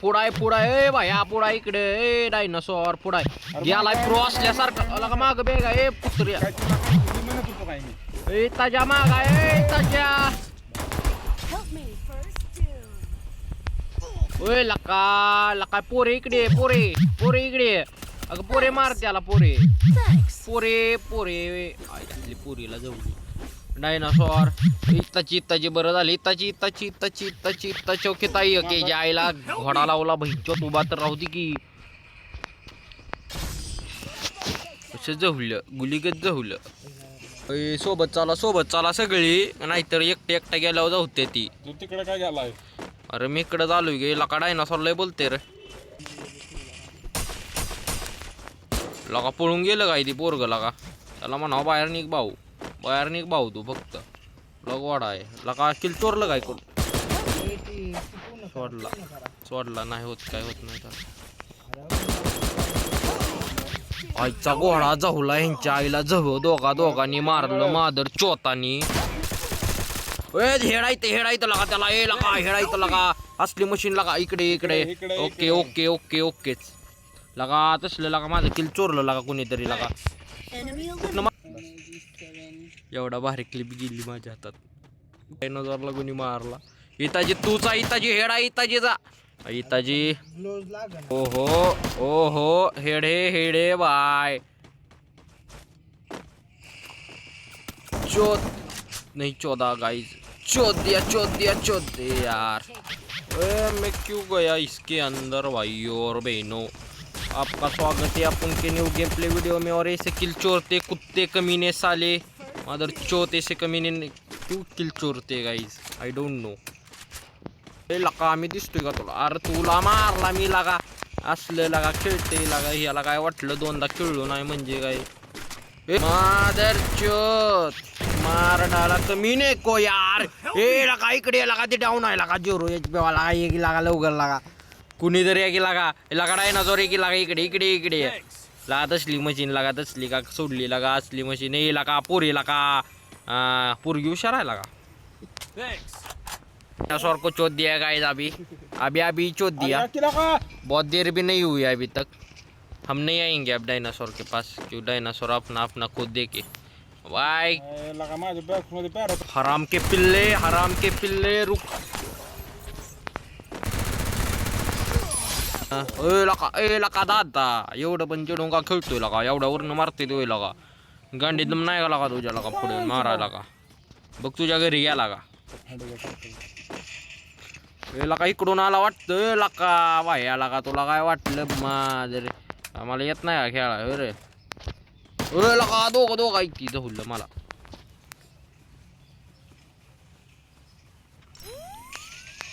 पुढाय ए भाया पुढा इकडे ए डायनासॉर पुढाय गेलाय प्रो असल्यासारखं लगा माग बेगा ए पुत्र्या ए ताजा मागा ए ताजा ओय लका पोरे इकडे पोरे इकडे अगं पोरे मार त्याला पोरे पोरीला जाऊ डायनासॉर इत्ताची बरं झाली इत्ताची चौकीत आई की ज्या आईला घोडा लावला बहिचोत उभा तर राहू दे की असं जहुलं गुलीगत जहुलं सोबत चाला सगळी नाहीतर एकटा गेल्यावर जाऊते ती तू तिकडे काय गेलाय अरे मी इकडे चालू गे लका डायनासॉर लय बोलते रे लका पळून गेलं काय ती पोरग लका त्याला म्हणावं बाहेर निघ भाऊ तू फक्त लगवाडा आहे लका किल चोरलं काय करून सोडला नाही होत नाही आईचा घोडा जहुला ह्यांच्या आईला जहू दोघांनी मारलं मादर चोतानी हेडायचं लगा त्याला ए लगा हेडायचं लगा असली मशीन लगा इकडे ओकेच लगा तसलं लगा माझं किल चोरलं लगा कोणीतरी लगा एवढा भारी क्लिप गेली माझ्या हातात डायनोसॉरला कोणी मारला इताजी तूचा इताजी हेडा इताजी ओहो हेडे बाय नहीं 14 गाइस चोद दिया यार मैं क्यों गया इसके अंदर भाइयों और बहनों आपका स्वागत है अपन के न्यू गेम प्ले वीडियो में। और ऐसे किल चोरते कुत्ते कमीने साले मदर चोत ऐसे कमीने क्यों किल चोरते गाइस आई डोंट नो लका मी दिसतोय का तुला अरे तुला मारला मी लगा असले लगा खेळते लगा ह्याला काय वाटलं दोनदा खेळलो नाही म्हणजे काय मादर चोत मार डाला कमीने को यार ए लगा इकडे लगा ते डाऊन आहे लगा जोरो एचपी वाला एक लगा लवकर लगा कुणी जरी एक लगा डायनासॉर एक लगा इकडे लगा तसली मशीन लगा तसली का सोडली लगा असली मशीन ए लगा पोरी लगा पोरगी हुशार आहे लगा डायनासॉर को चोद दिया गाइस अभी चोद दिया बहुत देर भी नहीं हुई अभी तक हम नहीं आएंगे अब डायनासोर के पास क्यों डायनासोर अपना खुद देखे भाई हराम के पिल्ले रुक ए लका दादा एवढं पण चिडून खेळतोय लगा एवढ्यावरनं मारते तो लगा गांडी दम नाही का लगा तुझ्या लगा पुढे मारायला का बघ तुझ्या घरी या लगा लका इकडून आला वाटतं लका वाया लगा तुला काय वाटलं माझं आम्हाला येत नाही का खेळा रे लका दोघं ऐकी जहुलं मला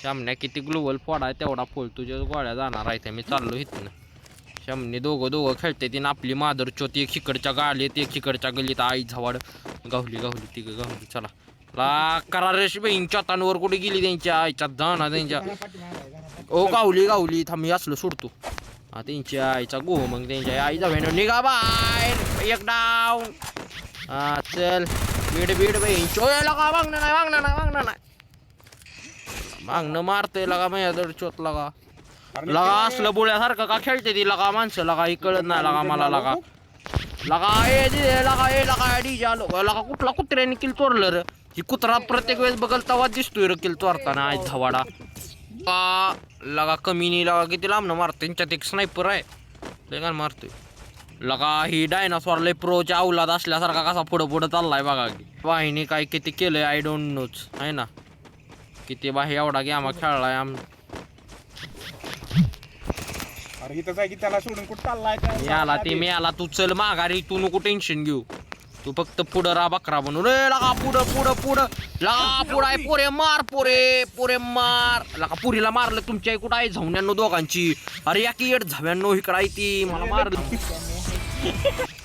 शामण्या किती ग्लोबल फोडा तेवढा फोड तुझ्या गोळ्या जाणार आहे मी चाललो इथनं शामने दोघं खेळते ती आपली मादर चोत एक शिकडच्या गालीत एक शिकडच्या गलीत आई झवाड गावली तिघं गावली चला ला करारेश बहीण चोतांवर कुठे गेली त्यांच्या आईच्या जाणार त्यांच्या ओ गावली थांबी असलं सोडतो त्यांच्या आईचा गो मग त्यांच्या आईचा भेंड निघा बाहेर एक डाऊन चल बीड बहीण चोयला का मागणं नाही मारते लगा माझ्या चोत लगा असलं बोळ्यासारखं का खेळते ती लगा माणसं लगा ही कळत नाही लगा मला लगा डीजा लगा कुठला कुत्र्याने किल चोरलं रे ही कुत्रा प्रत्येक वेळेस बघल तवा दिसतोय रे किल चोरताना आई धवाडा लगा कमीनी लगा किती लांब मारतो त्यांच्यात एक स्नायपर आहे लगा मारतोय लगा ही डायनासॉर लय प्रोच्या अवलाद असल्यासारखा कसा पुढं चाललाय बघा वाहिनी काय किती केलंय आय डोंट नोच आहे ना किती बाही एवढा गेमा खेळलाय याला ते मी याला तू चल माघारी तू नको टेन्शन घेऊ तू फक्त पुढं रा बकरा बनून लगा पुढं लगा पुढाय पोरे मार लगा पुरीला मारलं तुमच्या कुठं आहे झवण्यांनो दोघांची अरे या की झव्यांनो इकडं आहे ती मला मारली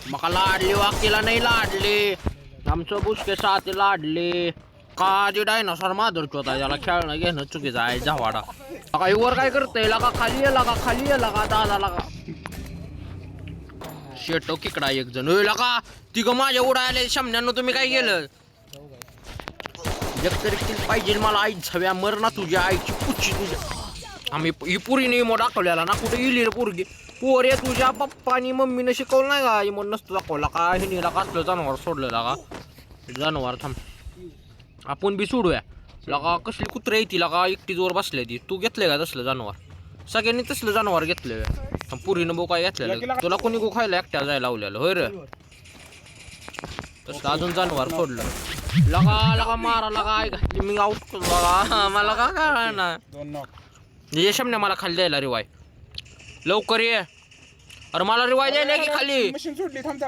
मका लाडले वाकीला नाही लाडले आमचं बुसके साथी लाडले काजी डायनासॉर माधुरच होता याला खेळणं घेणं चुकीचं आहे झवाडा लगा वर काय करतंय लगा खाली ये लगा दादा लगा शेटो किकडा एक जण लगा तिघं माझ्या उडायला शमन्यानं तुम्ही काय केलं एकतरी पाहिजे मला आई झव्या मर ना तुझ्या आईची पुच्छी तुझ्या आम्ही ही पुरीने इमो दाखवलेला ना कुठे इली रे पोरगी पोरे तुझ्या पप्पानी मम्मीने शिकवलं नाही का इमो नसतो दाखवला का हिनीला कसलं जनावर सोडलेला का जनावर थांब आपण बी सोडूया लगा कसली कुत्रे येते लगा एकटी जोर बसले ती तू घेतले का तसलं जनावर सगळ्यांनी तसलं जनावर घेतले पुरीनं बो काय घेतलेलं तुला कोणी गो खायला एकट्या जायला लावलेलं होय रे तसलं अजून जनावर सोडलं लगा लगा मारा लगा आई घातली मी आऊट लगा मला का काय ना यशमने मला खाली द्यायला रिवाय लवकर ये अरे मला रिवाय द्यायला की खाली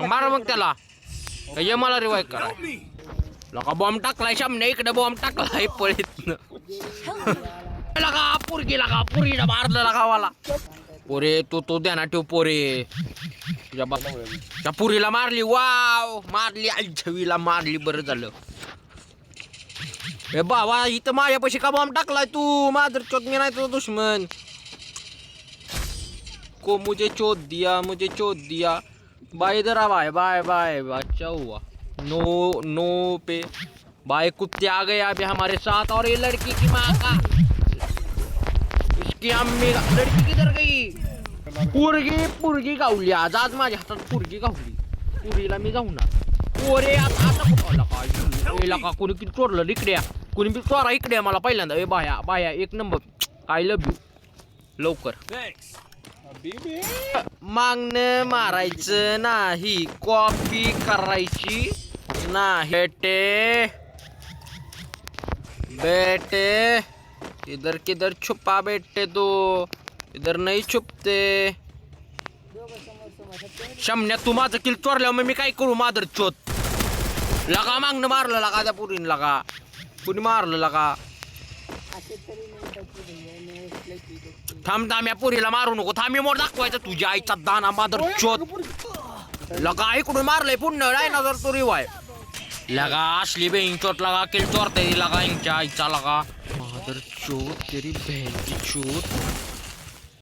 मारा मग त्याला ये मला रिवाय करा लगा बॉम्ब टाकलाय शामने इकडे बॉम्ब टाकलाय पळीत लगा पुरीला मारलं लगा मला पोरे तो द्या ना ठेव पोरे त्या पुरीला मारली वाव मारली आई छवीला मारली बरं झालं ए बाबा इथं माझ्यापाशी का बॉम्ब टाकलाय तू माझर चोत मी नाही तो दुश्मन को मुझे चोत दिया बाय जरा बाय बाय बाय अच्छा हुआ नो पे बाय कुत्ते आ गए अभी हमारे साथ और ये लड़की की माँ का इसकी अम्मी लड़की किधर गई पुरगी गावली आज माझ्या हातात पुरगी गावली पुरीला मी जाऊ ना पोरे आता कुठं लका कोणी किती चोरलं इकडे कोणी बी चोरा इकडे मला पहिल्यांदा ए बाया एक नंबर आय लव्ह यू लवकर मागणं मारायचं नाही कॉपी करायची नाही बेटे इधर किधर छुपा बेटे तो इधर नाही छुपते शमन्या तू माझं किल चोरल्यावर मग मी काय करू मादर चोत लगा मागणं मारलं लगा त्या पुरीन लगा कुणी मारलं लगा थांब या पुरीला मारू नको थांब मोड दाखवायचं तुझ्या आईचा दाना मादर चोत लगा इकडून मारलंय पुण्य नाही ना जर तो रिवाय लगा असली बहीण चोट लगा किल चोरते लगा यांच्या आईचा लगा मादर चोत तेरी बहन की चोत